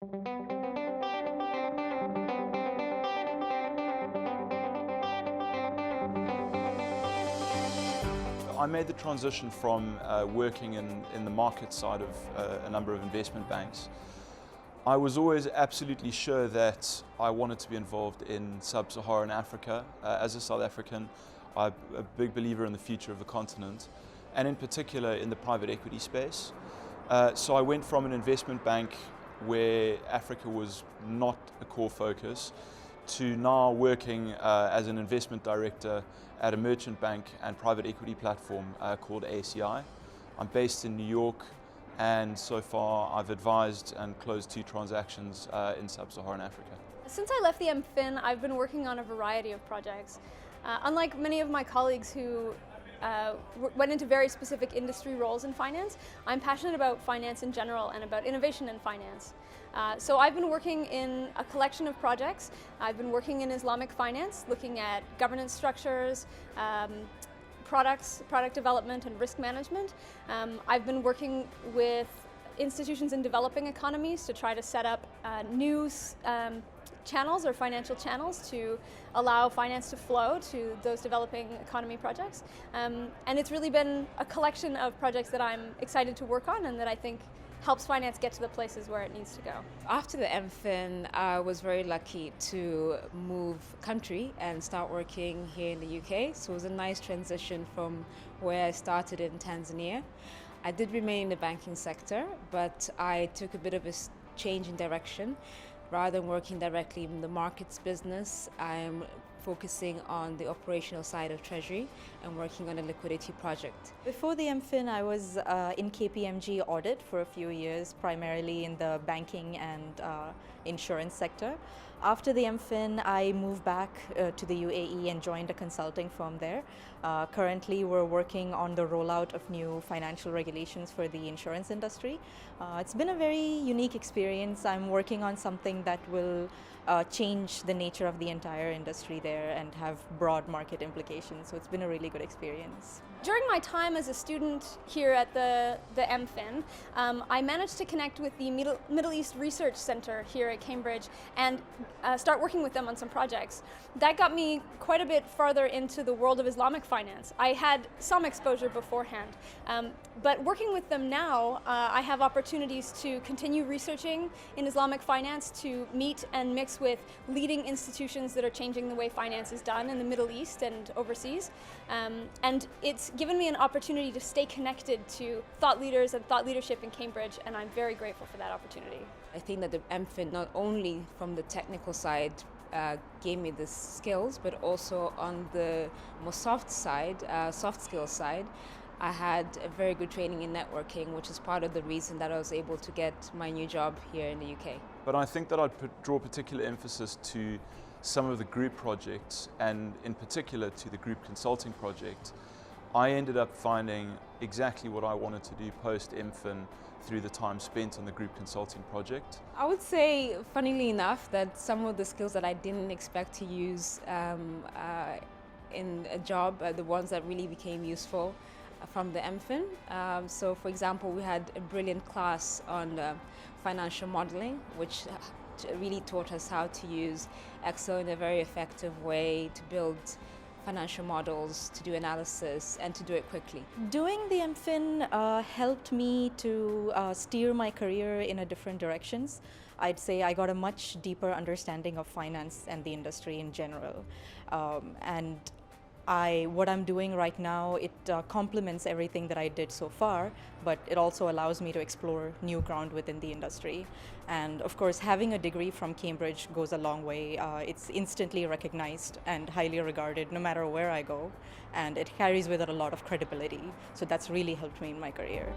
I made the transition from working in the market side of a number of investment banks. I was always absolutely sure that I wanted to be involved in sub-Saharan Africa. As a South African, I'm a big believer in the future of the continent, and in particular in the private equity space. So I went from an investment bank where Africa was not a core focus to now working as an investment director at a merchant bank and private equity platform called ACI. I'm based in New York, and so far I've advised and closed 2 transactions in sub-Saharan Africa. Since I left the MFin, I've been working on a variety of projects. Unlike many of my colleagues who went into very specific industry roles in finance, I'm passionate about finance in general and about innovation in finance. So I've been working in a collection of projects. I've been working in Islamic finance, looking at governance structures, product development and risk management. I've been working with institutions in developing economies to try to set up new channels or financial channels to allow finance to flow to those developing economy projects. And it's really been a collection of projects that I'm excited to work on and that I think helps finance get to the places where it needs to go. After the MFin, I was very lucky to move country and start working here in the UK. So it was a nice transition from where I started in Tanzania. I did remain in the banking sector, but I took a bit of a change in direction. Rather than working directly in the markets business, I'm focusing on the operational side of Treasury and working on a liquidity project. Before the MFin, I was in KPMG audit for a few years, primarily in the banking and insurance sector. After the MFin, I moved back to the UAE and joined a consulting firm there. Currently, we're working on the rollout of new financial regulations for the insurance industry. It's been a very unique experience. I'm working on something that will change the nature of the entire industry there and have broad market implications. So it's been a really good experience. During my time as a student here at the MFin, I managed to connect with the Middle East Research Center here at Cambridge and start working with them on some projects. That got me quite a bit farther into the world of Islamic finance. I had some exposure beforehand, but working with them now, I have opportunities to continue researching in Islamic finance, to meet and mix with leading institutions that are changing the way finance is done in the Middle East and overseas. And it's given me an opportunity to stay connected to thought leaders and thought leadership in Cambridge, and I'm very grateful for that opportunity. I think that the MFin, not only from the technical side, gave me the skills, but also on the more soft side, soft skills side, I had a very good training in networking, which is part of the reason that I was able to get my new job here in the UK. But I think that I'd draw particular emphasis to some of the group projects, and in particular to the group consulting project. I ended up finding exactly what I wanted to do post-MFin through the time spent on the group consulting project. I would say, funnily enough, that some of the skills that I didn't expect to use in a job are the ones that really became useful from the MFin. So for example, we had a brilliant class on financial modeling, which really taught us how to use Excel in a very effective way to build financial models, to do analysis, and to do it quickly. Doing the MFin helped me to steer my career in a different directions. I'd say I got a much deeper understanding of finance and the industry in general. And what I'm doing right now, it complements everything that I did so far, but it also allows me to explore new ground within the industry. And of course, having a degree from Cambridge goes a long way. It's instantly recognized and highly regarded no matter where I go, and it carries with it a lot of credibility. So that's really helped me in my career.